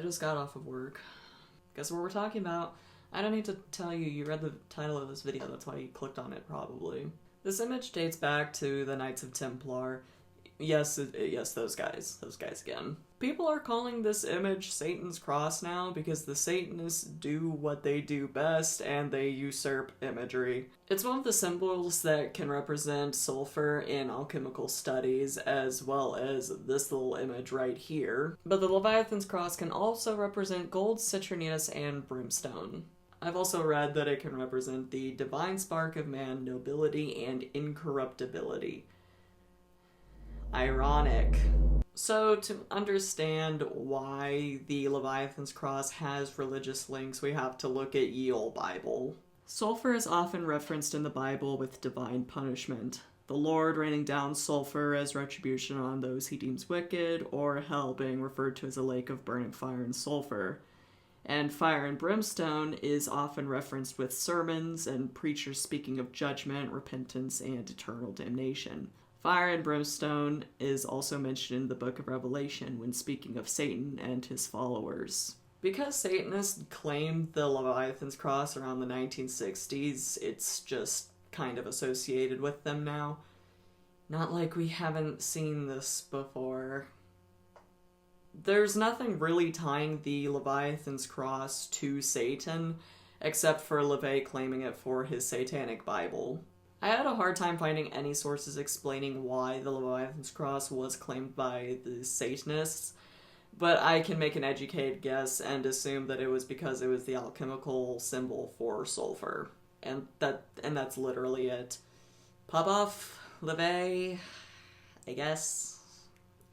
just got off of work. Guess what we're talking about? I don't need to tell you, you read the title of this video, that's why you clicked on it probably. This image dates back to the Knights of Templar. Yes, those guys again. People are calling this image Satan's Cross now because the Satanists do what they do best and they usurp imagery. It's one of the symbols that can represent sulfur in alchemical studies, as well as this little image right here. But the Leviathan's Cross can also represent gold, citronus, and brimstone. I've also read that it can represent the divine spark of man, nobility, and incorruptibility. Ironic. So, to understand why the Leviathan's Cross has religious links, we have to look at Ye Olde Bible. Sulfur is often referenced in the Bible with divine punishment. The Lord raining down sulfur as retribution on those he deems wicked, or hell being referred to as a lake of burning fire and sulfur. And fire and brimstone is often referenced with sermons and preachers speaking of judgment, repentance, and eternal damnation. Fire and brimstone is also mentioned in the book of Revelation when speaking of Satan and his followers. Because Satanists claimed the Leviathan's Cross around the 1960s, it's just kind of associated with them now. Not like we haven't seen this before. There's nothing really tying the Leviathan's Cross to Satan, except for LeVay claiming it for his Satanic Bible. I had a hard time finding any sources explaining why the Leviathan's Cross was claimed by the Satanists, but I can make an educated guess and assume that it was because it was the alchemical symbol for sulfur. And that's literally it. Popov, LeVay, I guess.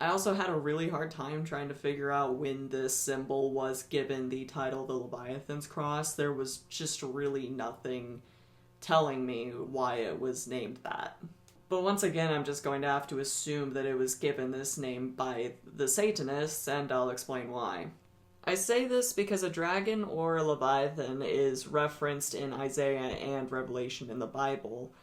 I also had a really hard time trying to figure out when this symbol was given the title the Leviathan's Cross. There was just really nothing telling me why it was named that. But once again, I'm just going to have to assume that it was given this name by the Satanists, and I'll explain why. I say this because a dragon or a Leviathan is referenced in Isaiah and Revelation in the Bible,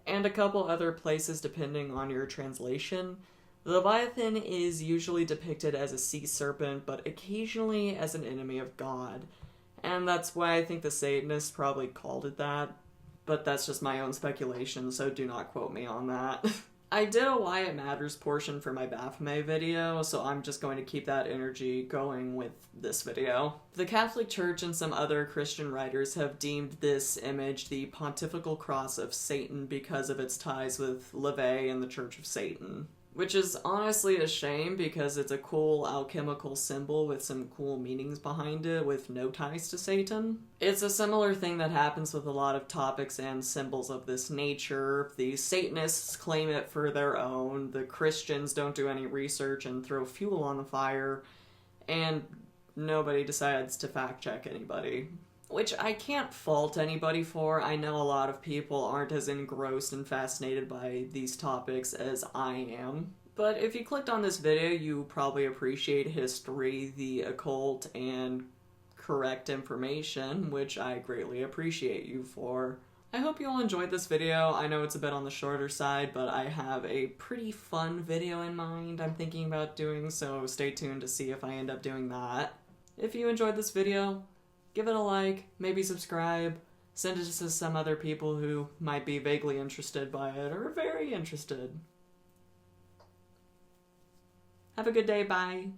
and a couple other places depending on your translation. The Leviathan is usually depicted as a sea serpent, but occasionally as an enemy of God, and that's why I think the Satanists probably called it that. But that's just my own speculation, so do not quote me on that. I did a Why It Matters portion for my Baphomet video, so I'm just going to keep that energy going with this video. The Catholic Church and some other Christian writers have deemed this image the Pontifical Cross of Satan because of its ties with LeVay and the Church of Satan. Which is honestly a shame because it's a cool alchemical symbol with some cool meanings behind it with no ties to Satan. It's a similar thing that happens with a lot of topics and symbols of this nature. The Satanists claim it for their own, the Christians don't do any research and throw fuel on the fire, and nobody decides to fact check anybody. Which I can't fault anybody for. I know a lot of people aren't as engrossed and fascinated by these topics as I am. But if you clicked on this video, you probably appreciate history, the occult, and correct information, which I greatly appreciate you for. I hope you all enjoyed this video. I know it's a bit on the shorter side, but I have a pretty fun video in mind I'm thinking about doing, so stay tuned to see if I end up doing that. If you enjoyed this video, give it a like, maybe subscribe, send it to some other people who might be vaguely interested by it, or very interested. Have a good day, bye!